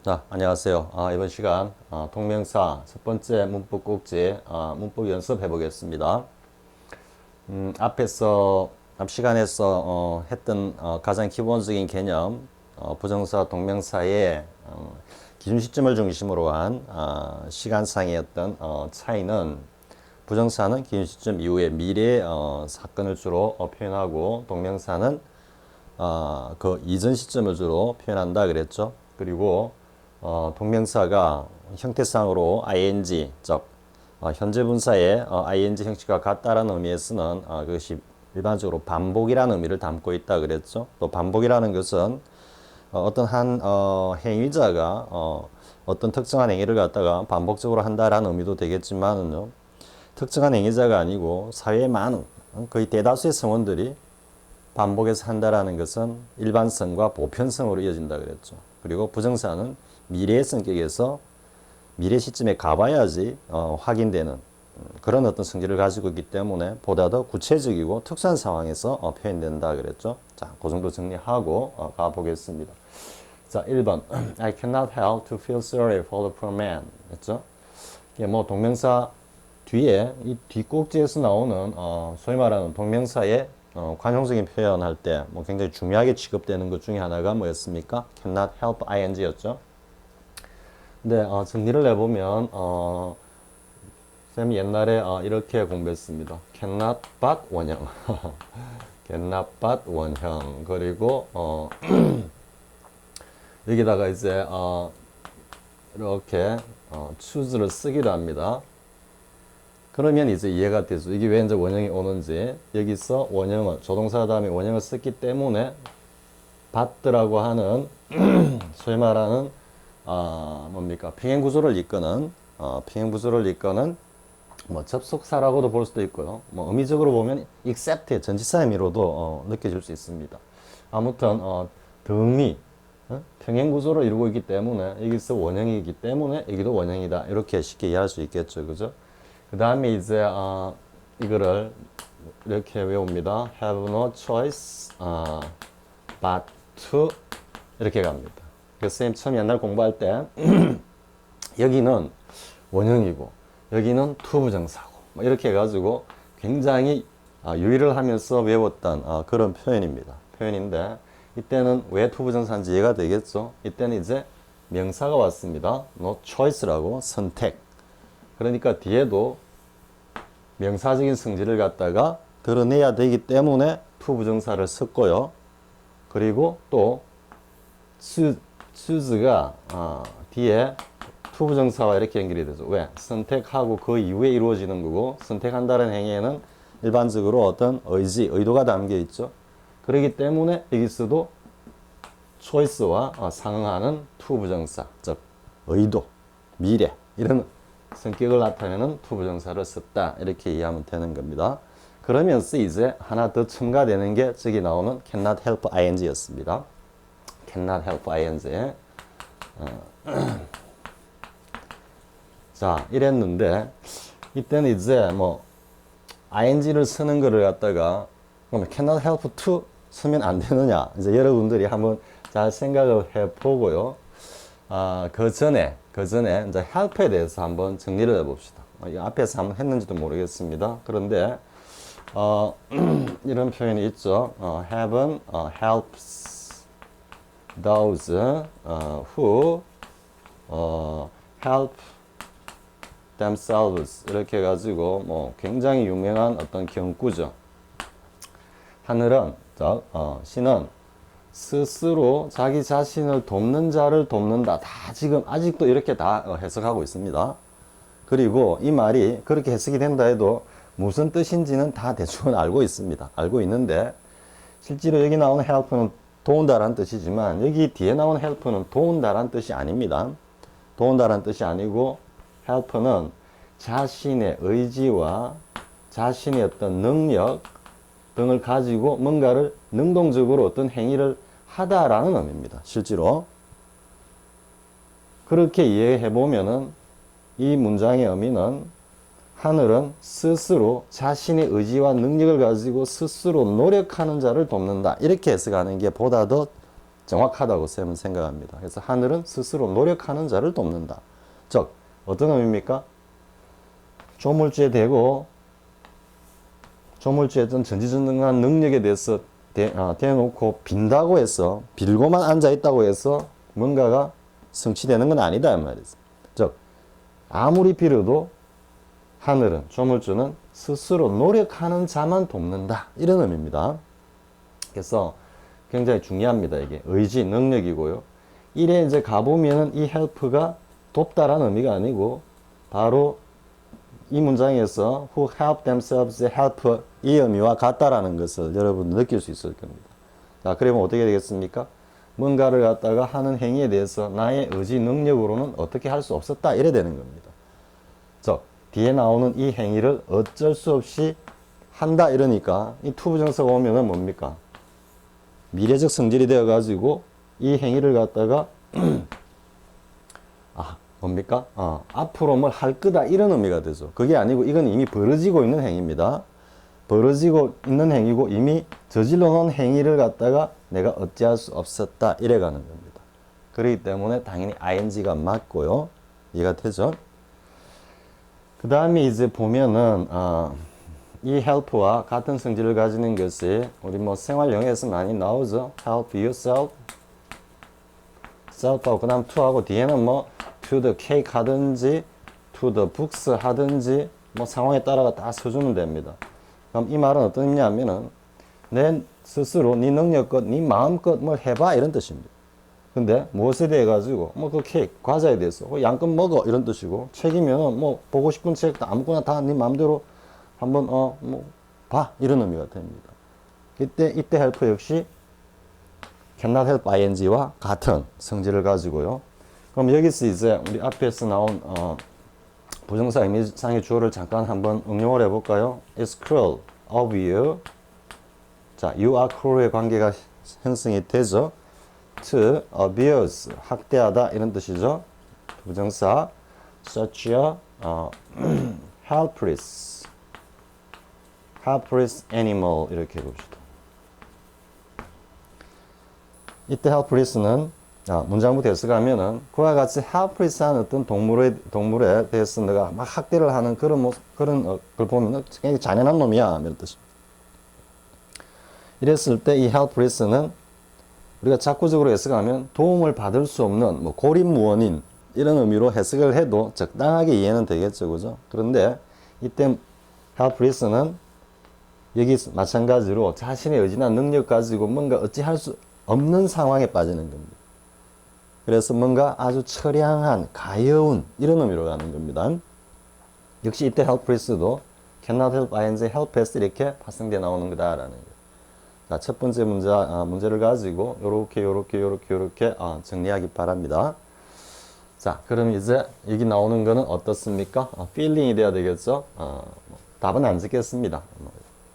자, 안녕하세요. 이번 시간 동명사 첫 번째 문법 꼭지 문법 연습해 보겠습니다. 앞 시간에서 했던 가장 기본적인 개념 부정사 동명사의 기준 시점을 중심으로 한 시간상의 어떤 차이는 부정사는 기준 시점 이후에 미래의 사건을 주로 표현하고 동명사는 그 이전 시점을 주로 표현한다 그랬죠. 그리고 동명사가 형태상으로 ing, 즉 현재 분사의 ing 형식과 같다라는 의미에서는 그것이 일반적으로 반복이라는 의미를 담고 있다 그랬죠. 또 반복이라는 것은 어떤 한 행위자가 어떤 특정한 행위를 갖다가 반복적으로 한다라는 의미도 되겠지만은요, 특정한 행위자가 아니고 사회의 많은 거의 대다수의 성원들이 반복해서 한다라는 것은 일반성과 보편성으로 이어진다 그랬죠. 그리고 부정사는 미래의 성격에서 미래 시점에 가봐야지 확인되는 그런 어떤 성질을 가지고 있기 때문에 보다 더 구체적이고 특수한 상황에서 표현된다 그랬죠. 자, 그 정도 정리하고 가보겠습니다. 자, 1번 I cannot help to feel sorry for the poor man 했죠. 이게 뭐 동명사 뒤에 이 뒷꼭지에서 나오는 소위 말하는 동명사의 관용적인 표현할 때 뭐 굉장히 중요하게 취급되는 것 중에 하나가 뭐였습니까? cannot help ing였죠. 근데 정리를 해보면 쌤이 옛날에 이렇게 공부했습니다. cannot but 원형 cannot but 원형 그리고 여기다가 이제 이렇게 choose를 쓰기도 합니다. 그러면 이제 이해가 되죠. 이게 왜 이제 원형이 오는지. 여기서 원형을, 조동사 다음에 원형을 썼기 때문에, 받드라고 하는, 소위 말하는, 뭡니까? 평행구조를 이끄는, 뭐, 접속사라고도 볼 수도 있고요. 뭐, 의미적으로 보면, except의 전치사 의미로도, 느껴질 수 있습니다. 아무튼, 등이, 평행구조를 이루고 있기 때문에, 여기서 원형이기 때문에, 여기도 원형이다. 이렇게 쉽게 이해할 수 있겠죠. 그죠? 그 다음에 이제 이거를 이렇게 외웁니다. Have no choice but to 이렇게 갑니다. 그래서 선생님 처음 옛날 공부할 때 여기는 원형이고 여기는 to 부정사고 이렇게 해가지고 굉장히 유의를 하면서 외웠던 그런 표현인데 이때는 왜 to 부정사인지 이해가 되겠죠. 이때는 이제 명사가 왔습니다. No choice라고 선택. 그러니까 뒤에도 명사적인 성질을 갖다가 드러내야 되기 때문에 to 부정사를 썼고요. 그리고 또 choose가 뒤에 to 부정사와 이렇게 연결이 되죠. 왜? 선택하고 그 이후에 이루어지는 거고 선택한다는 행위에는 일반적으로 어떤 의지, 의도가 담겨 있죠. 그렇기 때문에 여기서도 choice와 상응하는 to 부정사, 즉 의도, 미래 이런 성격을 나타내는 to 부정사를 썼다 이렇게 이해하면 되는 겁니다. 그러면서 이제 하나 더 첨가되는 게 저기 나오는 cannot help ing였습니다. cannot help ing. 자, 이랬는데 이때는 이제 뭐 ing를 쓰는 거를 갖다가 그러면 cannot help to 쓰면 안 되느냐 이제 여러분들이 한번 잘 생각을 해보고요. 그 전에 이제 help에 대해서 한번 정리를 해봅시다. 앞에서 한번 했는지도 모르겠습니다. 그런데 이런 표현이 있죠. heaven helps those who help themselves 이렇게 해가지고 뭐 굉장히 유명한 어떤 경구죠. 하늘은 신은 스스로 자기 자신을 돕는 자를 돕는다. 다 지금 아직도 이렇게 다 해석하고 있습니다. 그리고 이 말이 그렇게 해석이 된다 해도 무슨 뜻인지는 다 대충은 알고 있습니다. 알고 있는데 실제로 여기 나오는 help는 도운다라는 뜻이지만 여기 뒤에 나오는 help는 도운다라는 뜻이 아닙니다. 도운다라는 뜻이 아니고 help는 자신의 의지와 자신의 어떤 능력 등을 가지고 뭔가를 능동적으로 어떤 행위를 하다라는 의미입니다. 실제로 그렇게 이해해 보면은 이 문장의 의미는 하늘은 스스로 자신의 의지와 능력을 가지고 스스로 노력하는 자를 돕는다. 이렇게 해석하는 게 보다 더 정확하다고 쌤은 생각합니다. 그래서 하늘은 스스로 노력하는 자를 돕는다. 즉 어떤 의미입니까? 조물주에 대고 조물주의 어떤 전지전능한 능력에 대해서 대놓고 빈다고 해서 빌고만 앉아있다고 해서 뭔가가 성취되는 건 아니다 이 말이죠. 즉 아무리 빌어도 하늘은 조물주는 스스로 노력하는 자만 돕는다 이런 의미입니다. 그래서 굉장히 중요합니다. 이게 의지, 능력이고요. 이래 이제 가보면은 이 help가 돕다라는 의미가 아니고 바로 이 문장에서 who help themselves help 이 의미와 같다라는 것을 여러분 느낄 수 있을 겁니다. 자, 그러면 어떻게 되겠습니까? 뭔가를 갖다가 하는 행위에 대해서 나의 의지, 능력으로는 어떻게 할 수 없었다 이래 되는 겁니다. 즉 뒤에 나오는 이 행위를 어쩔 수 없이 한다 이러니까 이 to 부정사가 오면은 뭡니까? 미래적 성질이 되어 가지고 이 행위를 갖다가 뭡니까? 앞으로 뭘 할 거다 이런 의미가 되죠. 그게 아니고 이건 이미 벌어지고 있는 행위입니다. 벌어지고 있는 행위고 이미 저질러 놓은 행위를 갖다가 내가 어찌할 수 없었다 이래 가는 겁니다. 그렇기 때문에 당연히 ing가 맞고요. 이해가 되죠? 그 다음에 이제 보면은 이 help와 같은 성질을 가지는 것이 우리 뭐 생활 영역에서 많이 나오죠. help yourself, self하고 그 다음 to하고 뒤에는 뭐 to the cake 하든지 to the books 하든지 뭐 상황에 따라가 다 써주면 됩니다. 그럼 이 말은 어떤 의미냐면은 내 스스로 네 능력껏 네 마음껏 뭘 해봐 이런 뜻입니다. 근데 무엇에 대해 가지고 뭐 그 케이크 과자에 대해서 양껏 먹어 이런 뜻이고 책이면 뭐 보고 싶은 책 아무거나 다 네 마음대로 한번 뭐 봐 이런 의미가 됩니다. 이때 help 역시 cannot help ing와 같은 성질을 가지고요. 그럼 여기서 이제 우리 앞에서 나온 부정사 의미상의 주어를 잠깐 한번 응용을 해볼까요? It's cruel of you. 자, you are cruel의 관계가 형성이 되죠. To abuse, 학대하다 이런 뜻이죠. 부정사 such a helpless animal 이렇게 해봅시다. 이때 helpless는 문장부터 해석하면은 그와 같이 helpless한 어떤 동물에 대해서 내가 막 학대를 하는 그런 걸 보면은 굉장히 잔인한 놈이야 이런 뜻입니다. 이랬을 때 이 helpless는 우리가 자꾸적으로 해석하면 도움을 받을 수 없는 뭐 고립무원인 이런 의미로 해석을 해도 적당하게 이해는 되겠죠, 그죠? 그런데 이때 helpless는 여기 마찬가지로 자신의 의지나 능력 가지고 뭔가 어찌할 수 없는 상황에 빠지는 겁니다. 그래서 뭔가 아주 처량한, 가여운 이런 의미로 가는 겁니다. 역시 이때 helpless도 cannot help ing helpless 이렇게 파생돼 나오는 거다라는 거예요. 자, 첫 번째 문제를 가지고 요렇게 정리하기 바랍니다. 자, 그럼 이제 여기 나오는 거는 어떻습니까? feeling이 돼야 되겠죠? 답은 안 짓겠습니다.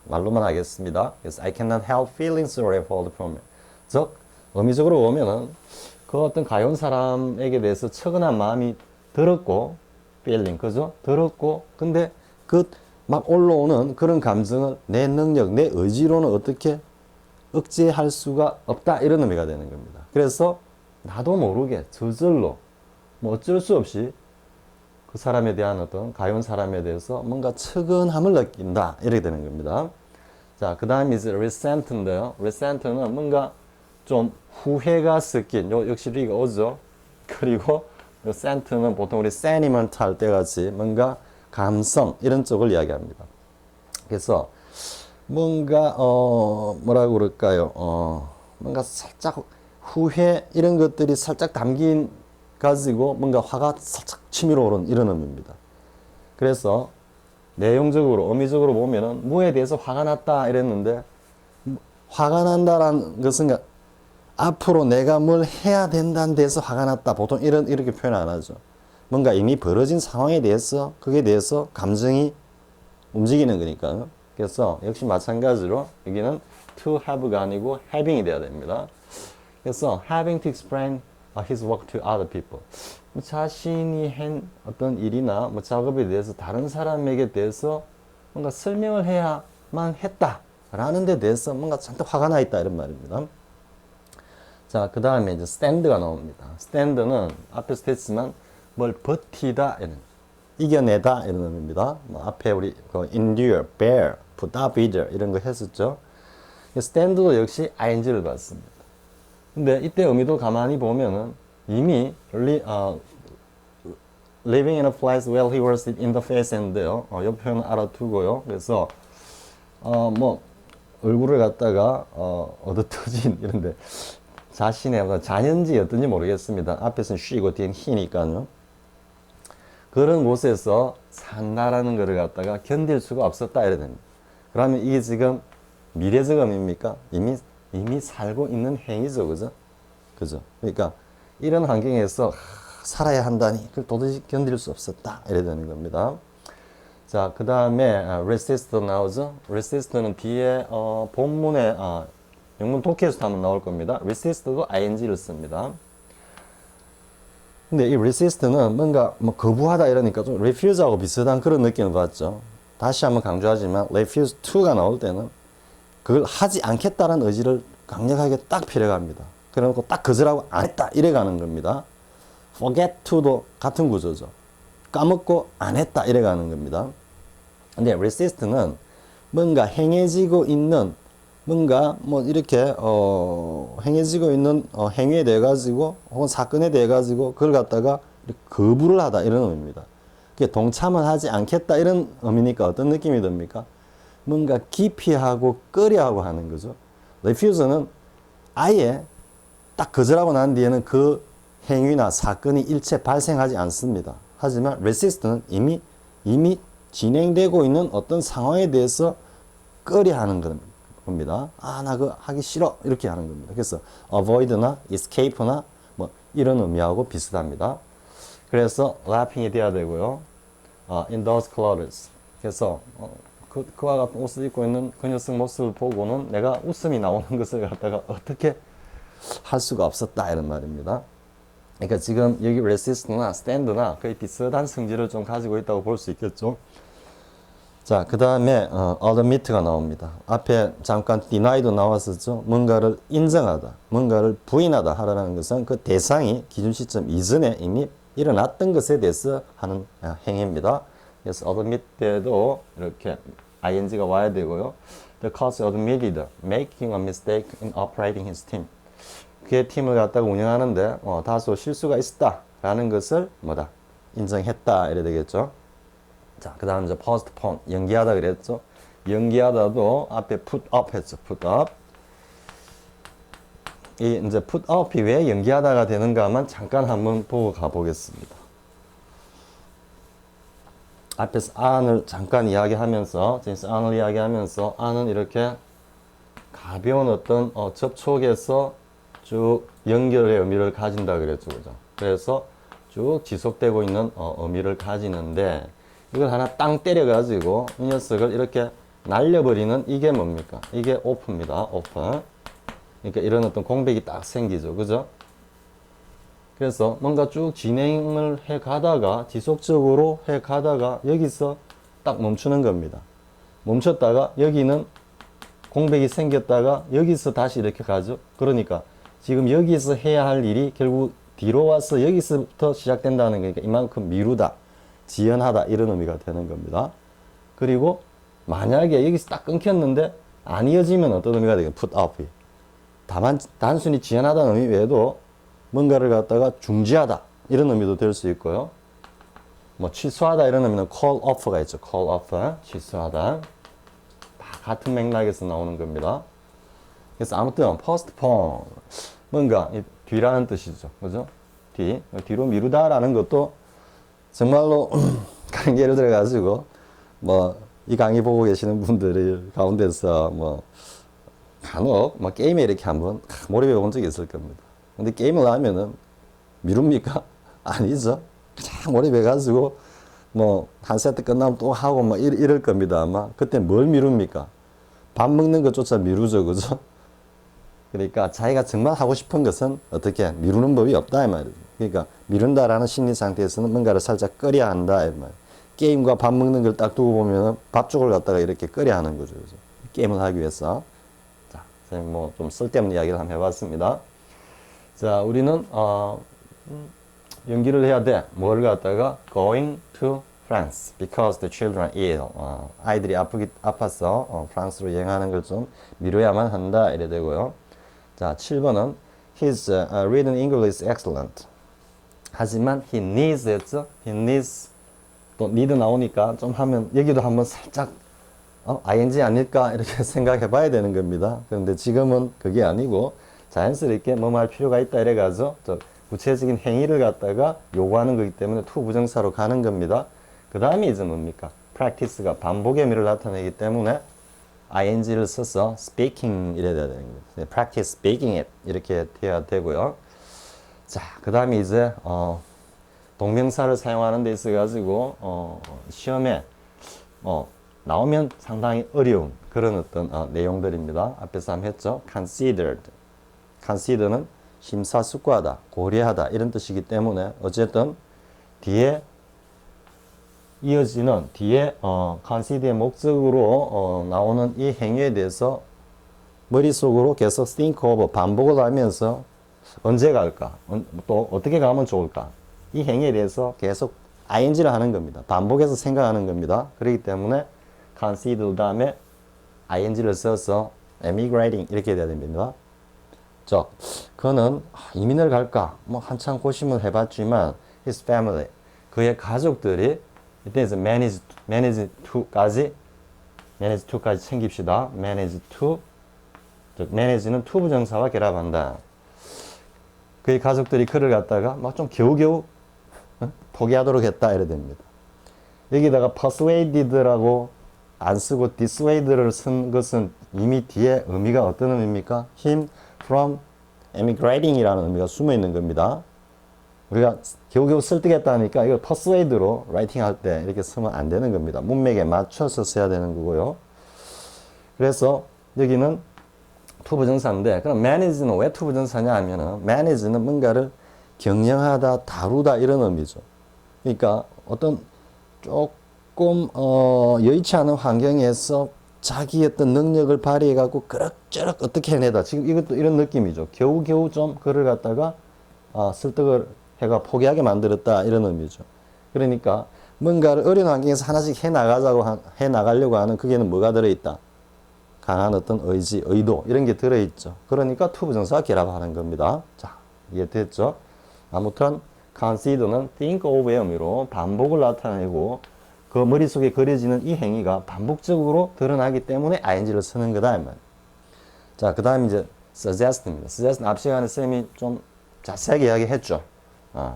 말로만 하겠습니다. 그래서 I cannot help feeling sorry for the poor man. 즉, 의미적으로 보면은 그 어떤 가여운 사람에게 대해서 처근한 마음이 들었고, feeling, 그죠? 들었고, 근데 그 막 올라오는 그런 감정을 내 능력, 내 의지로는 어떻게 억제할 수가 없다 이런 의미가 되는 겁니다. 그래서 나도 모르게 저절로 뭐 어쩔 수 없이 그 사람에 대한 어떤 가여운 사람에 대해서 뭔가 측은함을 느낀다 이렇게 되는 겁니다. 자, 그 다음에 이제 resent인데요. resent는 뭔가 좀 후회가 섞인 역시 리가 오죠. 그리고 resent는 보통 우리 sentiment 할 때 같이 뭔가 감성 이런 쪽을 이야기합니다. 그래서 뭔가 뭐라고 그럴까요? 뭔가 살짝 후회 이런 것들이 살짝 담긴 가지고 뭔가 화가 살짝 치밀어 오른 이런 의미입니다. 그래서 내용적으로 의미적으로 보면은 뭐에 대해서 화가 났다 이랬는데 화가 난다라는 것은 앞으로 내가 뭘 해야 된다는 데서 화가 났다 보통 이렇게 표현 안 하죠. 뭔가 이미 벌어진 상황에 대해서 그게 대해서 감정이 움직이는 거니까. 그래서 역시 마찬가지로 여기는 to have가 아니고 having이 돼야 됩니다. 그래서 having to explain his work to other people. 자신이 한 어떤 일이나 뭐 작업에 대해서 다른 사람에게 대해서 뭔가 설명을 해야만 했다라는 데 대해서 뭔가 잔뜩 화가 나 있다 이런 말입니다. 자, 그 다음에 이제 stand가 나옵니다. stand는 앞에서 됐지만 뭘 버티다 이런 이겨내다 이런 의미입니다. 뭐 앞에 우리 그 endure, bear, put up with 이런 거 했었죠. stand도 역시 ing를 받습니다. 근데 이때 의미도 가만히 보면은 이미 living in a place where he was in the face and요. 이 표현 알아두고요. 그래서 뭐 얼굴을 갖다가 어두터진 이런데 자신의 어떤 자연지였던지 모르겠습니다. 앞에서는 she고 뒤엔 he니까요. 그런 곳에서 산다라는 것을 갖다가 견딜 수가 없었다 이래 됩니다. 그러면 이게 지금 미래적 의미입니까? 이미 살고 있는 행위죠, 그죠? 그러니까 이런 환경에서 살아야 한다니 그걸 도저히 견딜 수 없었다 이래 되는 겁니다. 자, 그 다음에 resist 나오죠. resist는 뒤에 본문에 영문 독해에서도 한번 나올 겁니다. resist도 ing를 씁니다. 근데 이 resist는 뭔가 뭐 거부하다 이러니까 좀 refuse하고 비슷한 그런 느낌을 받죠. 다시 한번 강조하지만 refuse to가 나올 때는 그걸 하지 않겠다는 의지를 강력하게 딱 필요합니다. 그래놓고 딱 거절하고 안 했다 이래 가는 겁니다. forget to도 같은 구조죠. 까먹고 안 했다 이래 가는 겁니다. 근데 resist는 뭔가 행해지고 있는 뭔가 뭐 이렇게 행해지고 있는 행위에 대해 가지고 혹은 사건에 대해 가지고 그걸 갖다가 거부를 하다 이런 의미입니다. 그게 동참을 하지 않겠다 이런 의미니까 어떤 느낌이 듭니까? 뭔가 기피하고 꺼려하고 하는 거죠. refuse는 아예 딱 거절하고 난 뒤에는 그 행위나 사건이 일체 발생하지 않습니다. 하지만 resist는 이미 진행되고 있는 어떤 상황에 대해서 꺼려하는 겁니다. 나 그거 하기 싫어 이렇게 하는 겁니다. 그래서 avoid나 escape나 뭐 이런 의미하고 비슷합니다. 그래서 laughing이 돼야 되고요. in those clothes. 그래서 그와 같은 옷을 입고 있는 그 녀석 모습을 보고는 내가 웃음이 나오는 것을 갖다가 어떻게 할 수가 없었다 이런 말입니다. 그러니까 지금 여기 resist나 stand나 거의 비슷한 성질을 좀 가지고 있다고 볼 수 있겠죠. 자, 그 다음에 admit가 나옵니다. 앞에 잠깐 deni도 나왔었죠. 뭔가를 인정하다, 뭔가를 부인하다 하라는 것은 그 대상이 기준 시점 이전에 이미 일어났던 것에 대해서 하는 행위입니다. 그래서 admit 때도 이렇게 ing가 와야 되고요. The cause admitted making a mistake in operating his team. 그의 팀을 갖다가 운영하는데 다소 실수가 있었다라는 것을 인정했다 이래 되겠죠. 자, 그 다음 이제 postpone 연기하다 그랬죠. 연기하다도 앞에 put up 했죠. put up. 이 이제 put up이 왜 연기하다가 되는가만 잠깐 한번 보고 가보겠습니다. 앞에서 an을 잠깐 이야기하면서 an을 이야기하면서 an은 이렇게 가벼운 어떤 접촉에서 쭉 연결의 의미를 가진다 그랬죠, 그죠? 그래서 쭉 지속되고 있는 의미를 가지는데 이걸 하나 땅 때려가지고 이 녀석을 이렇게 날려버리는 이게 뭡니까? 이게 off입니다. off. 그러니까 이런 어떤 공백이 딱 생기죠, 그죠? 그래서 뭔가 쭉 진행을 해 가다가 지속적으로 해 가다가 여기서 딱 멈추는 겁니다. 멈췄다가 여기는 공백이 생겼다가 여기서 다시 이렇게 가죠. 그러니까 지금 여기서 해야 할 일이 결국 뒤로 와서 여기서부터 시작된다는 거니까 이만큼 미루다, 지연하다 이런 의미가 되는 겁니다. 그리고 만약에 여기서 딱 끊겼는데 안 이어지면 어떤 의미가 되겠어요? put off. 다만 단순히 지연하다는 의미 외에도 뭔가를 갖다가 중지하다 이런 의미도 될 수 있고요. 뭐 취소하다 이런 의미는 call off가 있죠. call off 취소하다. 다 같은 맥락에서 나오는 겁니다. 그래서 아무튼 postpone 뭔가 뒤라는 뜻이죠. 그죠? 뒤로 미루다라는 것도 정말로 예를 들어 가지고 뭐 이 강의 보고 계시는 분들 가운데서 뭐 간혹 뭐 게임에 이렇게 한번 몰입해 본 적이 있을 겁니다. 근데 게임을 하면은 미룹니까? 아니죠. 그냥 몰입해 가지고 뭐 한 세트 끝나면 또 하고 뭐 이럴 겁니다. 아마 그때 뭘 미룹니까? 밥 먹는 것조차 미루죠, 그죠? 그러니까 자기가 정말 하고 싶은 것은 어떻게 미루는 법이 없다 이 말이죠. 그러니까 미룬다라는 심리 상태에서는 뭔가를 살짝 끓여야 한다 이 말. 게임과 밥 먹는 걸 딱 두고 보면 밥 쪽을 갖다가 이렇게 끓여야 하는 거죠, 그죠? 게임을 하기 위해서. 자, 선생님 뭐 좀 쓸데없는 이야기를 한번 해봤습니다. 자, 우리는 연기를 해야 돼. 뭘 갖다가 going to France because the children are ill. 아이들이 아파서 프랑스로 여행하는 걸 좀 미뤄야만 한다. 이래 되고요. 자, 7번은 his written English is excellent. 하지만 he needs 했죠. he needs 또 need 나오니까 좀 하면 여기도 한번 살짝 ing 아닐까 이렇게 생각해 봐야 되는 겁니다. 그런데 지금은 그게 아니고 자연스럽게 뭐뭐 할 필요가 있다 이래가지고 구체적인 행위를 갖다가 요구하는 거기 때문에 to 부정사로 가는 겁니다. 그 다음에 이제 뭡니까? practice가 반복의 의미를 나타내기 때문에 ing를 써서 speaking 이래야 되는 거예요. practice speaking it 이렇게 돼야 되고요. 자, 그 다음에 이제 동명사를 사용하는 데 있어 가지고 시험에 나오면 상당히 어려운 그런 어떤 내용들입니다. 앞에서 한번 했죠. considered. consider는 심사숙고하다, 고려하다 이런 뜻이기 때문에 어쨌든 뒤에 이어지는 뒤에 consider의 목적으로 나오는 이 행위에 대해서 머릿속으로 계속 think over 반복을 하면서 언제 갈까? 또 어떻게 가면 좋을까? 이 행위에 대해서 계속 ing를 하는 겁니다. 반복해서 생각하는 겁니다. 그렇기 때문에 consider 다음에 ing를 써서 emigrating 이렇게 돼야 됩니다. 그는 이민을 갈까? 뭐 한참 고심을 해봤지만 his family 그의 가족들이 이때 이제 manage to까지 챙깁시다. manage to manage는 to 부정사와 결합한다. 그의 가족들이 그를 갖다가 막 좀 겨우겨우 포기하도록 했다 이래 됩니다. 여기다가 persuaded라고 안 쓰고 dissuade를 쓴 것은 이미 뒤에 의미가 어떤 의미입니까? him from emigrating이라는 의미가 숨어 있는 겁니다. 우리가 겨우겨우 설득했다 하니까 이걸 persuade로 라이팅 할 때 이렇게 쓰면 안 되는 겁니다. 문맥에 맞춰서 써야 되는 거고요. 그래서 여기는 to 부정사인데 그럼 manage는 왜 to 부정사냐 하면은 manage는 뭔가를 경영하다, 다루다 이런 의미죠. 그러니까 어떤 조금 여의치 않은 환경에서 자기 어떤 능력을 발휘해 갖고 그럭저럭 어떻게 해내다. 지금 이것도 이런 느낌이죠. 겨우겨우 좀 그를 갖다가 설득을 해가 포기하게 만들었다 이런 의미죠. 그러니까 뭔가를 어려운 환경에서 하나씩 해 나가려고 하는 그게는 뭐가 들어있다. 강한 어떤 의지, 의도 이런 게 들어있죠. 그러니까 to 부정사와 결합하는 겁니다. 자, 이해됐죠? 아무튼 consider는 think of의 의미로 반복을 나타내고 그 머릿속에 그려지는 이 행위가 반복적으로 드러나기 때문에 ing를 쓰는 거다. 자, 그 다음 이제 suggest입니다. suggest는 앞 시간에 쌤이 좀 자세하게 이야기했죠.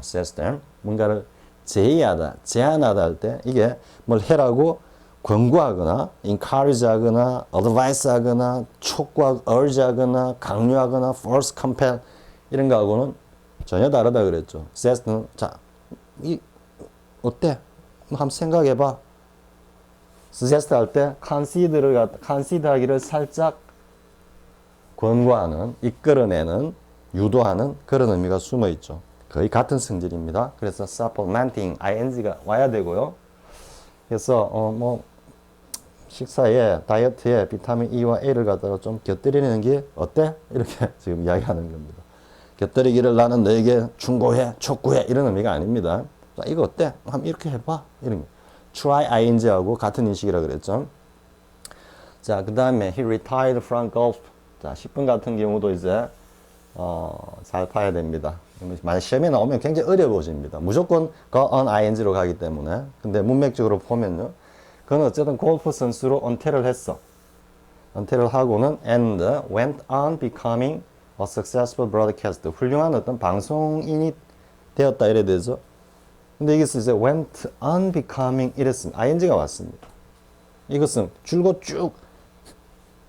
suggest 뭔가를 제의하다, 제안하다 할 때 이게 뭘 해라고 권고하거나 encourage 하거나 advise 하거나 촉구하거나 urge 하거나 강요하거나 force compel 이런 거하고는 전혀 다르다 그랬죠. suggest는 자, 어때? 한번 생각해봐. suggest 할 때 consider 하기를 살짝 권고하는, 이끌어내는, 유도하는 그런 의미가 숨어 있죠. 거의 같은 성질입니다. 그래서 supplementing, ing가 와야 되고요. 그래서 뭐 식사에 다이어트에 비타민 E와 A를 갖다가 좀 곁들이는 게 어때? 이렇게 지금 이야기하는 겁니다. 곁들이기를 나는 너에게 충고해, 촉구해 이런 의미가 아닙니다. 자, 이거 어때? 한번 이렇게 해봐. 이런 거. try ing하고 같은 인식이라 그랬죠. 자, 그 다음에 he retired from golf. 자, 10분 같은 경우도 이제 잘 봐야 됩니다. 만약 시험에 나오면 굉장히 어려워집니다. 무조건 go on ing로 가기 때문에. 근데 문맥적으로 보면요. 그는 어쨌든 골프 선수로 은퇴를 했어. 은퇴를 하고는 and went on becoming a successful broadcaster. 훌륭한 어떤 방송인이 되었다 이래 되죠. 근데 여기서 이제 went on becoming 이랬습니다. ing가 왔습니다. 이것은 줄곧 쭉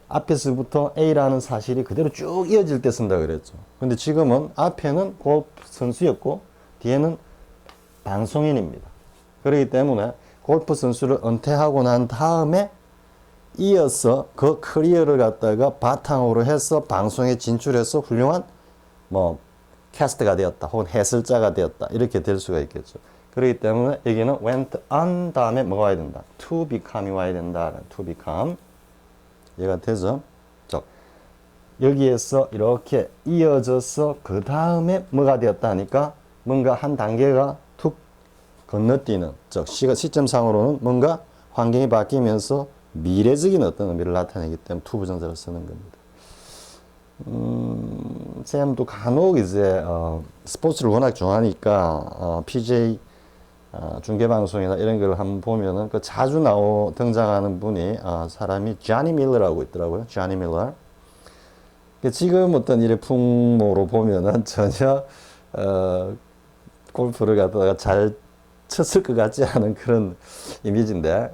앞에서부터 A라는 사실이 그대로 쭉 이어질 때 쓴다 그랬죠. 근데 지금은 앞에는 골프 선수였고 뒤에는 방송인입니다. 그렇기 때문에 골프 선수를 은퇴하고 난 다음에 이어서 그 커리어를 갖다가 바탕으로 해서 방송에 진출해서 훌륭한 뭐 캐스트가 되었다 혹은 해설자가 되었다 이렇게 될 수가 있겠죠. 그렇기 때문에 여기는 went on 다음에 뭐가 와야 된다. to become이 와야 된다. to become 이해가 되죠? 여기에서 이렇게 이어져서 그 다음에 뭐가 되었다 하니까 뭔가 한 단계가 툭 건너뛰는, 즉 시점상으로는 뭔가 환경이 바뀌면서 미래적인 어떤 의미를 나타내기 때문에 to 부정사를 쓰는 겁니다. 쌤도 간혹 이제 스포츠를 워낙 좋아하니까 PJ 중계방송이나 이런 걸 한번 보면은 그 자주 등장하는 분이 사람이 쟈니 밀러라고 있더라고요. 쟈니 밀러. 지금 어떤 일의 풍모로 보면은 전혀 골프를 갖다가 잘 쳤을 것 같지 않은 그런 이미지인데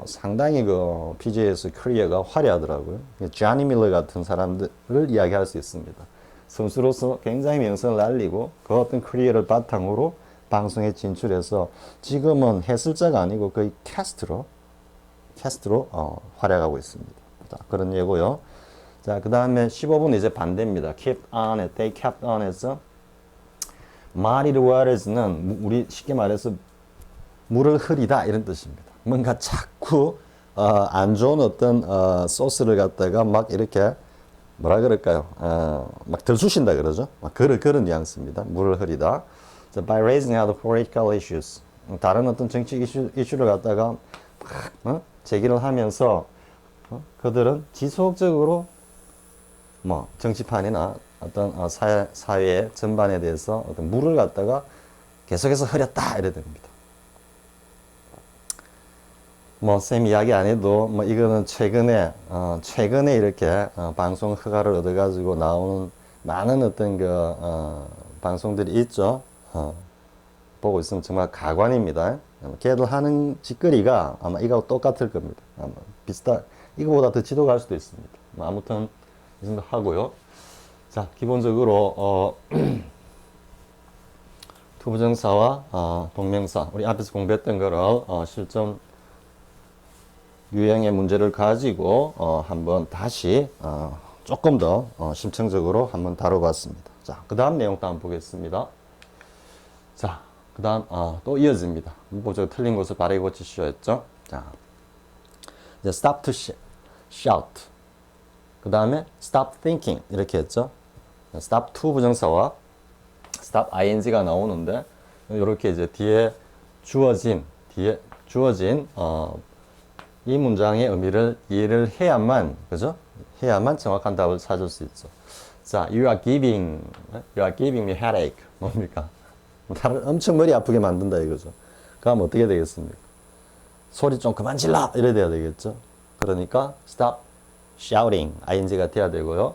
상당히 그 PGA에서 커리어가 화려하더라고요. 쟈니 밀러 같은 사람들을 이야기할 수 있습니다. 선수로서 굉장히 명성을 날리고 그 어떤 커리어를 바탕으로 방송에 진출해서 지금은 해설자가 아니고 거의 캐스트로 활약하고 있습니다. 자, 그런 예고요. 자, 그 다음에 15분 이제 반대입니다. keep on, they kept on 해서 muddy waters는 우리 쉽게 말해서 물을 흐리다 이런 뜻입니다. 뭔가 자꾸 안 좋은 어떤 소스를 갖다가 막 이렇게 뭐라 그럴까요? 막 들쑤신다 그러죠. 막 그런 뉘앙스입니다. 물을 흐리다. So by raising out political issues, 다른 어떤 정치 이슈를 갖다가 막 제기를 하면서 그들은 지속적으로 뭐 정치판이나 어떤 사회 전반에 대해서 어떤 물을 갖다가 계속해서 흐렸다 이래 됩니다. 뭐 쌤 이야기 안 해도 뭐 이거는 최근에 이렇게 방송 허가를 얻어가지고 나오는 많은 어떤 방송들이 있죠. 보고 있으면 정말 가관입니다. 걔들 하는 짓거리가 아마 이거하고 똑같을 겁니다. 아마 이거보다 더 지도 갈 수도 있습니다. 아무튼 이 정도 하고요. 자, 기본적으로 투부정사와 동명사 우리 앞에서 공부했던 거를 실전 유형의 문제를 가지고 한번 다시 조금 더 심층적으로 한번 다뤄봤습니다. 자, 그 다음 내용 또 한번 보겠습니다. 자, 그 다음 또 이어집니다. 문법적으로 틀린 것을 바르게 고치시오 했죠. 자, 이제 stop to shout. 그 다음에 stop thinking 이렇게 했죠. stop to 부정사와 stop ing가 나오는데 이렇게 이제 뒤에 주어진 이 문장의 의미를 이해를 해야만, 그죠? 해야만 정확한 답을 찾을 수 있죠. 자, you are giving me headache. 뭡니까? 나를 엄청 머리 아프게 만든다 이거죠. 그럼 어떻게 되겠습니까? 소리 좀 그만 질러! 이래 돼야 되겠죠. 그러니까 stop shouting, ing가 돼야 되고요.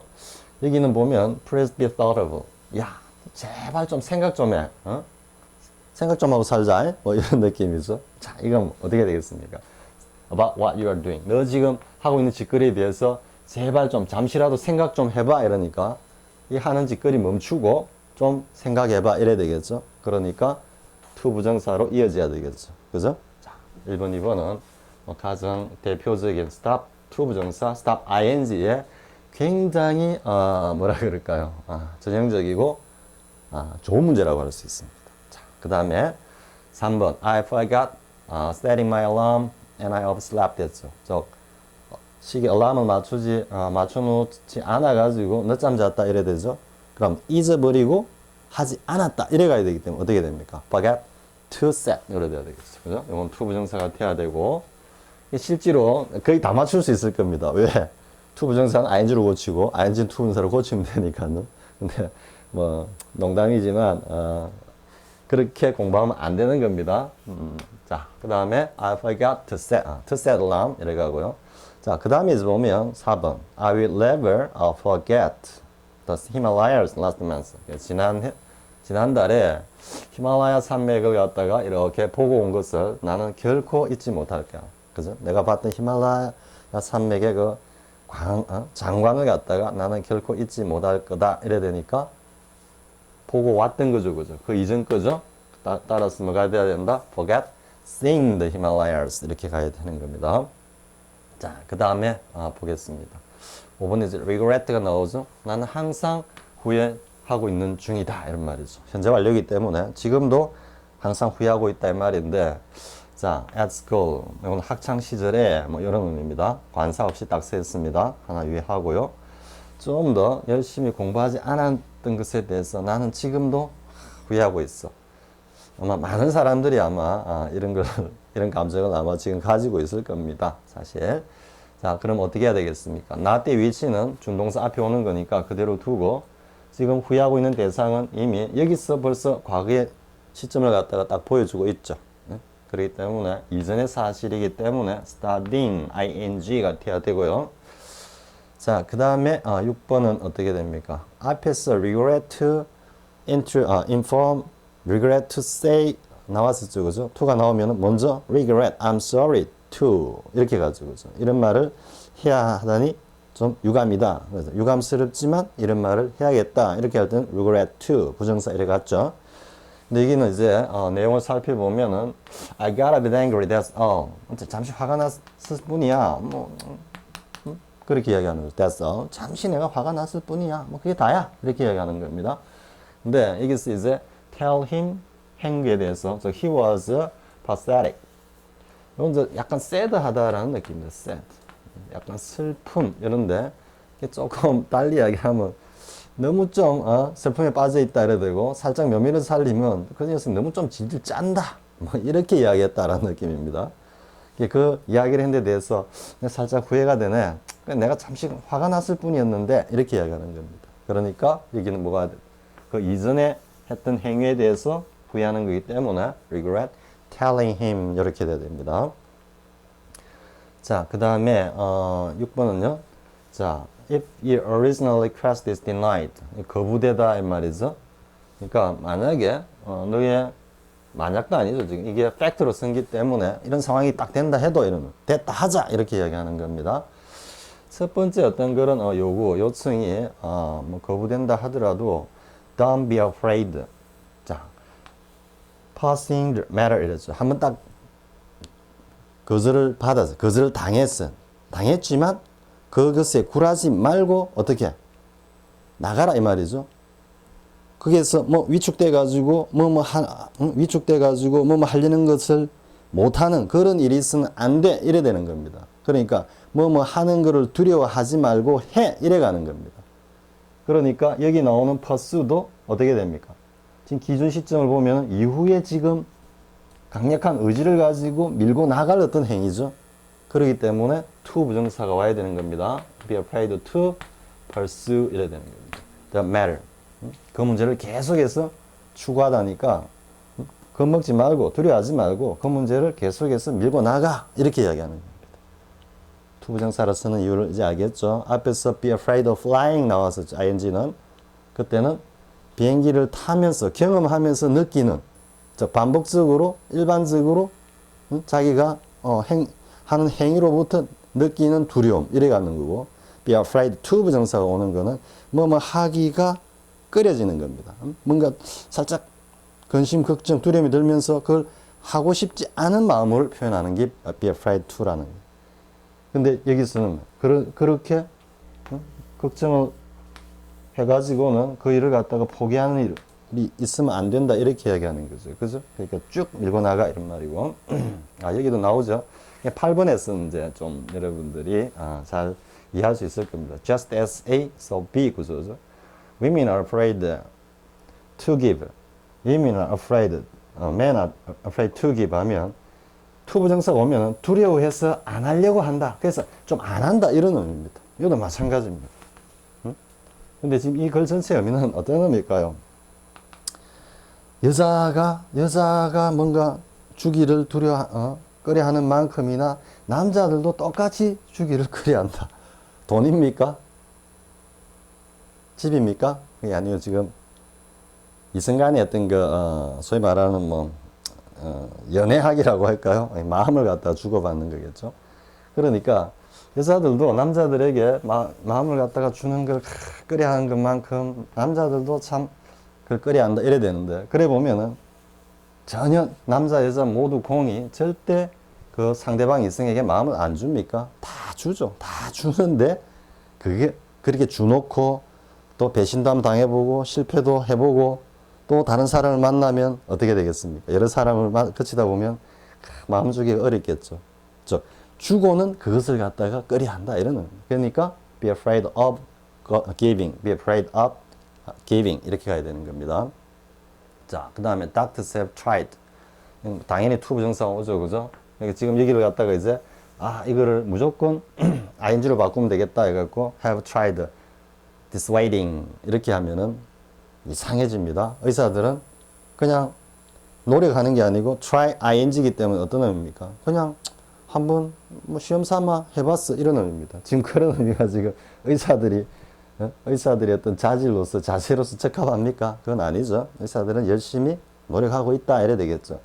여기는 보면 please be thought of. 야, 제발 좀 생각 좀 해. 생각 좀 하고 살자. 뭐 이런 느낌이죠. 자, 이건 어떻게 되겠습니까? About what you are doing. 너 지금 하고 있는 짓거리에 대해서 제발 좀 잠시라도 생각 좀 해봐 이러니까 이 하는 짓거리 멈추고 좀 생각해봐 이래야 되겠죠. 그러니까 to 부정사로 이어져야 되겠죠. 그죠? 자, 1번, 2번은 가장 대표적인 stop to 부정사 stop ing에 굉장히 뭐라 그럴까요? 전형적이고 좋은 문제라고 할 수 있습니다. 자, 그 다음에 3번 I forgot setting my alarm and I overslept 했죠. 즉 시계 알람을 맞춰놓지 않아가지고 늦잠 잤다 이래 되죠. 그럼 잊어버리고 하지 않았다 이래 가야 되기 때문에 어떻게 됩니까? forget to set 이래 돼야 되겠죠. 그죠? 이건 to 부정사가 돼야 되고 실제로 거의 다 맞출 수 있을 겁니다. 왜? to 부정사는 ing로 고치고 ing는 to 부정사로 고치면 되니까는. 근데 뭐 농담이지만 그렇게 공부하면 안 되는 겁니다. 자, 그 다음에 I forgot to set alarm 이래 가고요. 자, 그 다음에 이제 보면 4번 I will never forget the Himalayas last month. 지난달에 히말라야 산맥을 갖다가 이렇게 보고 온 것을 나는 결코 잊지 못할 거야. 그죠? 내가 봤던 히말라야 산맥의 그 장관을 갖다가 나는 결코 잊지 못할 거다. 이래 되니까 보고 왔던 거죠. 그죠? 그 이전 거죠? 따라서 뭐가 돼야 된다? Forget seeing the Himalayas. 이렇게 가야 되는 겁니다. 자, 그 다음에 보겠습니다. 5번에 이제 regret가 나오죠. 나는 항상 후회하고 있는 중이다. 이런 말이죠. 현재 완료이기 때문에 지금도 항상 후회하고 있다. 이 말인데 자, at school. 이건 학창 시절에 뭐 이런 의미입니다. 관사 없이 딱 쓰였습니다. 하나 유의하고요. 좀 더 열심히 공부하지 않았던 것에 대해서 나는 지금도 후회하고 있어. 아마 많은 사람들이 아마 이런 걸 이런 감정을 아마 지금 가지고 있을 겁니다. 사실. 자, 그럼 어떻게 해야 되겠습니까? 나 때 위치는 준동사 앞에 오는 거니까 그대로 두고 지금 후회하고 있는 대상은 이미 여기서 벌써 과거의 시점을 갖다가 딱 보여주고 있죠. 그렇기 때문에 이전의 사실이기 때문에 studying ing가 돼야 되고요. 자, 그 다음에 6번은 어떻게 됩니까? 앞에서 regret to inform, regret to say 나왔었죠, 그죠? to가 나오면 먼저 regret, I'm sorry to 이렇게 가지고 그죠? 이런 말을 해야 하다니 좀 유감이다. 그래서 유감스럽지만 이런 말을 해야겠다. 이렇게 할 때는 regret to 부정사 이래 갔죠. 근데 여기는 이제 내용을 살펴보면은 I got a bit angry, that's all. 잠시 화가 났을 뿐이야. 뭐 그렇게 이야기하는 거죠. That's all. 잠시 내가 화가 났을 뿐이야. 뭐 그게 다야. 이렇게 이야기하는 겁니다. 근데 여기서 이제 tell him 행위에 대해서 so he was pathetic. 이건 이제 약간 sad하다라는 느낌입니다. sad. 약간 슬픔 이런데 조금 달리 이야기하면 너무 좀 슬픔에 빠져 있다 이래 되고 살짝 면밀을 살리면 그 녀석 너무 좀 질질 짠다. 뭐 이렇게 이야기했다라는 느낌입니다. 그 이야기를 했는 데 대해서 살짝 후회가 되네. 내가 잠시 화가 났을 뿐이었는데 이렇게 이야기하는 겁니다. 그러니까 여기는 뭐가 그 이전에 했던 행위에 대해서 후회하는 거기 때문에 regret telling him 이렇게 돼야 됩니다. 자, 그 다음에 6번은요. 자, if your original request is denied 거부되다 이 말이죠. 그러니까 만약에 너의 만약도 아니죠. 지금 이게 팩트로 쓴기 때문에 이런 상황이 딱 된다 해도 이러면 됐다 하자 이렇게 이야기하는 겁니다. 첫 번째 어떤 그런 요청이 뭐 거부된다 하더라도 don't be afraid. 자, passing the matter 이랬죠. 한번 딱 거절을 받아서 거절을 당했지만 그것에 굴하지 말고 어떻게 나가라 이 말이죠. 거기에서 뭐 위축돼 가지고 위축돼 가지고 뭐 하려는 것을 못하는 그런 일이 있으면 안 돼 이래 되는 겁니다. 그러니까 뭐 하는 거를 두려워하지 말고 해 이래 가는 겁니다. 그러니까 여기 나오는 pursue도 어떻게 됩니까? 지금 기준 시점을 보면 이후에 지금 강력한 의지를 가지고 밀고 나갈 어떤 행위죠. 그렇기 때문에 to 부정사가 와야 되는 겁니다. be afraid to pursue 이래 되는 겁니다. the matter. 그 문제를 계속해서 추구하다니까 겁먹지 말고 두려워하지 말고 그 문제를 계속해서 밀고 나가 이렇게 이야기하는 겁니다. to 부정사로서는 이유를 이제 알겠죠. 앞에서 be afraid of flying 나왔었죠. ing는 그때는 비행기를 타면서 경험하면서 느끼는 반복적으로 일반적으로 자기가 하는 행위로부터 느끼는 두려움 이래 가는 거고 be afraid to 부정사가 오는 거는 뭐 하기가 꺼려지는 겁니다. 뭔가 살짝 근심, 걱정, 두려움이 들면서 그걸 하고 싶지 않은 마음을 표현하는 게 be afraid to라는 거예요. 근데 여기서는 그렇게 걱정을 해가지고는 그 일을 갖다가 포기하는 일이 있으면 안 된다 이렇게 이야기하는 거죠. 그죠? 그러니까 쭉 밀고 나가 이런 말이고 여기도 나오죠. 8번에서는 이제 좀 여러분들이 잘 이해할 수 있을 겁니다. Just as A, so B 구조죠. Women are afraid to give. Women are afraid. Men are afraid to give 하면 to 부정사가 오면 두려워해서 안 하려고 한다. 그래서 좀 안 한다 이런 의미입니다. 이것도 마찬가지입니다. 근데 지금 이 글 전체 의미는 어떤 의미일까요? 여자가 뭔가 주기를 꺼려하는 만큼이나 남자들도 똑같이 주기를 꺼려한다. 돈입니까? 집입니까? 그게 아니요. 지금 이순간에 어떤 소위 말하는 연애학이라고 할까요? 마음을 갖다 주고받는 거겠죠. 그러니까 여자들도 남자들에게 마음을 갖다가 주는 걸 꺼려하는 것만큼 남자들도 참 그걸 꺼려한다 이래 되는데 그래 보면은 전혀 남자 여자 모두 공이 절대 그 상대방 이성에게 마음을 안 줍니까? 다 주죠. 다 주는데 그게 그렇게 주놓고 또 배신도 한번 당해보고 실패도 해보고 또 다른 사람을 만나면 어떻게 되겠습니까? 여러 사람을 거치다 보면 마음 주기가 어렵겠죠. 주고는 그것을 갖다가 꺼려한다 이러는. 그러니까 be afraid of giving, be afraid of giving 이렇게 가야 되는 겁니다. 자, 그 다음에 doctors have tried. 당연히 to 부정사가 오죠, 그죠? 그러니까 지금 여기를 갖다가 이제 이거를 무조건 ing로 바꾸면 되겠다 해갖고 have tried dissuading 이렇게 하면은 이상해집니다. 의사들은 그냥 노력하는 게 아니고 try ing이기 때문에 어떤 의미입니까? 그냥 한번 뭐 시험 삼아 해봤어 이런 의미입니다. 지금 그런 의미가 지금 의사들이 어떤 자질로서 자세로서 적합합니까? 그건 아니죠. 의사들은 열심히 노력하고 있다 이래 되겠죠.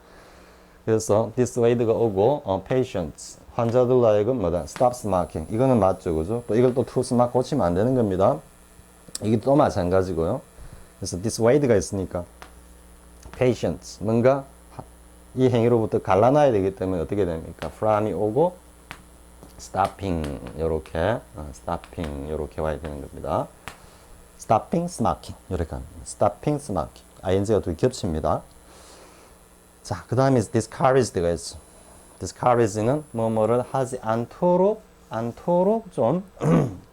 그래서 dissuade가 오고 patients 환자들로 하여금 뭐다 stop smoking 이거는 맞죠, 그죠? 또 이걸 또 to smoke 고치면 안 되는 겁니다. 이게 또 마찬가지고요. 그래서 dissuade가 있으니까 patients 뭔가 이 행위로부터 갈라놔야 되기 때문에 어떻게 됩니까? from이 오고 stopping 요렇게 stopping 요렇게 와야 되는 겁니다. stopping smoking 요렇게 합니다. stopping smoking ing가 두 개 겹칩니다. 자, 그 다음에 discouraged가 있어. discourage는 뭐뭐를 하지 않도록 좀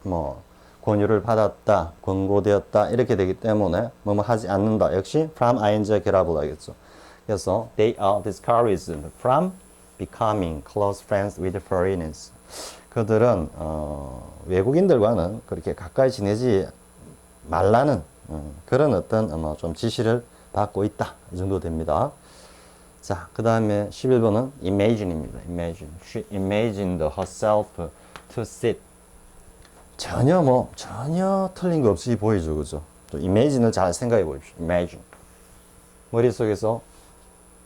뭐 권유를 받았다, 권고되었다 이렇게 되기 때문에 뭐뭐 하지 않는다. 역시 from ing가 결합을 하겠죠. 그래서 they are discouraged from becoming close friends with foreigners. 그들은 외국인들과는 그렇게 가까이 지내지 말라는 그런 어떤 좀 지시를 받고 있다. 이 정도 됩니다. 자, 그 다음에 11번은 imagine입니다. imagine. She imagined herself to sit. 전혀 틀린 거 없이 보이죠, 그죠? 또 imagine을 잘 생각해 보십시오. imagine. 머릿속에서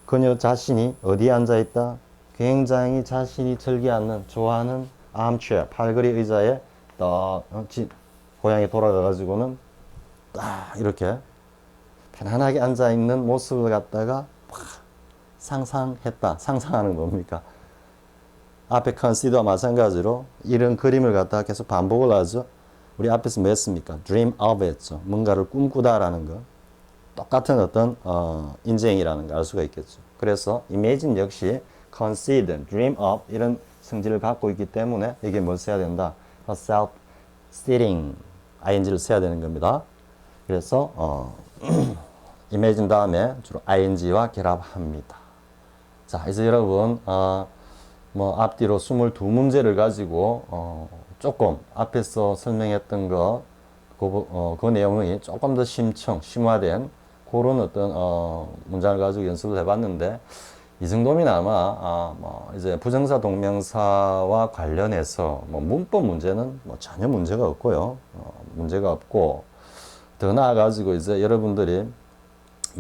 그녀 자신이 어디에 앉아 있다? 굉장히 자신이 즐겨 좋아하는 armchair, 팔걸이 의자에 딱 고향에 돌아가가지고는 딱 이렇게 편안하게 앉아 있는 모습을 갖다가 상상했다. 상상하는 겁니까? 앞에 consider와 마찬가지로 이런 그림을 갖다가 계속 반복을 하죠. 우리 앞에서 뭐 했습니까? dream of 했죠. 뭔가를 꿈꾸다라는 거. 똑같은 어떤 인재행이라는 걸 알 수가 있겠죠. 그래서 imagine 역시 consider, dream of 이런 성질을 갖고 있기 때문에 이게 뭘 써야 된다? herself sitting ing를 써야 되는 겁니다. 그래서 imagine 다음에 주로 ing와 결합합니다. 자, 이제 여러분 뭐 앞뒤로 22문제를 가지고 조금 앞에서 설명했던 그 내용이 조금 더 심화된 그런 어떤 문장을 가지고 연습을 해봤는데 이 정도면 아마 뭐 이제 부정사 동명사와 관련해서 뭐 문법 문제는 뭐 전혀 문제가 없고요. 문제가 없고 더 나아가지고 이제 여러분들이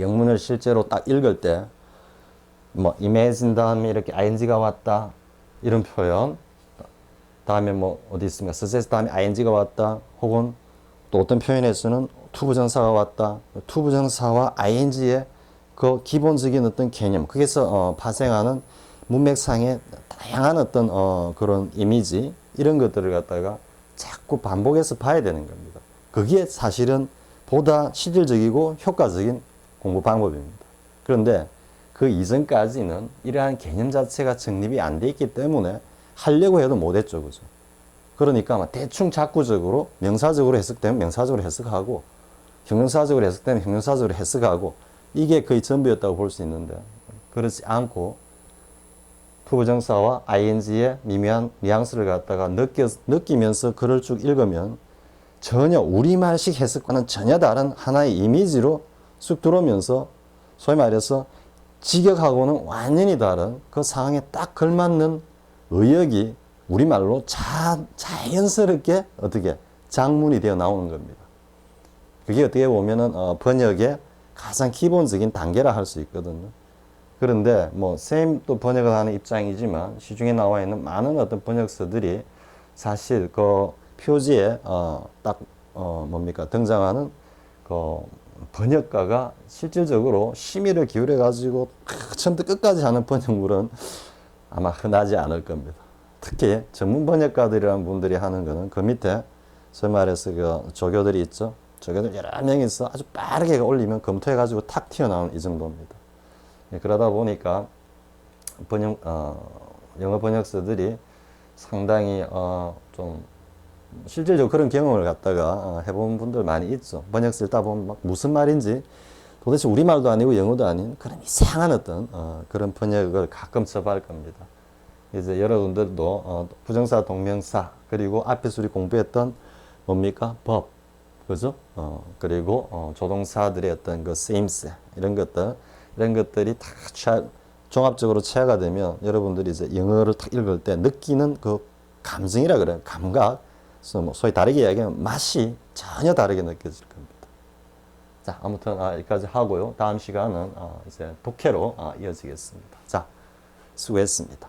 영문을 실제로 딱 읽을 때 뭐 imagine 다음에 이렇게 ing가 왔다 이런 표현 다음에 뭐 어디 있습니까? suggest 다음에 ing가 왔다 혹은 또 어떤 표현에서는 to 부정사가 왔다. to 부정사와 ing의 그 기본적인 어떤 개념, 거기서 발생하는 문맥상의 다양한 어떤 그런 이미지 이런 것들을 갖다가 자꾸 반복해서 봐야 되는 겁니다. 그게 사실은 보다 실질적이고 효과적인 공부 방법입니다. 그런데 그 이전까지는 이러한 개념 자체가 정립이 안 돼 있기 때문에 하려고 해도 못했죠, 그죠? 그러니까 아마 대충 자꾸적으로 명사적으로 해석되면 명사적으로 해석하고 형용사적으로 해석되면 형용사적으로 해석하고 이게 거의 전부였다고 볼 수 있는데 그렇지 않고 부부정사와 ing의 미묘한 뉘앙스를 갖다가 느끼면서 글을 쭉 읽으면 전혀 우리말식 해석과는 전혀 다른 하나의 이미지로 쑥 들어오면서 소위 말해서 직역하고는 완전히 다른 그 상황에 딱 걸맞는 의역이 우리말로 자연스럽게 어떻게 장문이 되어 나오는 겁니다. 그게 어떻게 보면은 번역의 가장 기본적인 단계라 할 수 있거든요. 그런데 뭐 쌤 또 번역을 하는 입장이지만 시중에 나와 있는 많은 어떤 번역서들이 사실 그 표지에 뭡니까 등장하는 그 번역가가 실질적으로 심의를 기울여 가지고 처음부터 끝까지 하는 번역물은 아마 흔하지 않을 겁니다. 특히 전문 번역가들이라는 분들이 하는 거는 그 밑에 소위 말해서 그 조교들이 있죠. 조교들 여러 명이서 아주 빠르게 올리면 검토해 가지고 탁 튀어나오는 이 정도입니다. 그러다 보니까 영어 번역서들이 상당히 좀 실질적으로 그런 경험을 갖다가 해본 분들 많이 있죠. 번역 쓸다 보면 막 무슨 말인지 도대체 우리말도 아니고 영어도 아닌 그런 이상한 어떤 그런 번역을 가끔 접할 겁니다. 이제 여러분들도 부정사, 동명사 그리고 앞에서 우리 공부했던 뭡니까? 법, 그죠? 그리고 조동사들의 어떤 그 쓰임새 이런 것들이 다 종합적으로 체화가 되면 여러분들이 이제 영어를 딱 읽을 때 느끼는 그 감정이라 그래요. 감각. 그래서 뭐 소위 다르게 이야기하면 맛이 전혀 다르게 느껴질 겁니다. 자, 아무튼 여기까지 하고요. 다음 시간은 이제 독해로 이어지겠습니다. 자, 수고했습니다.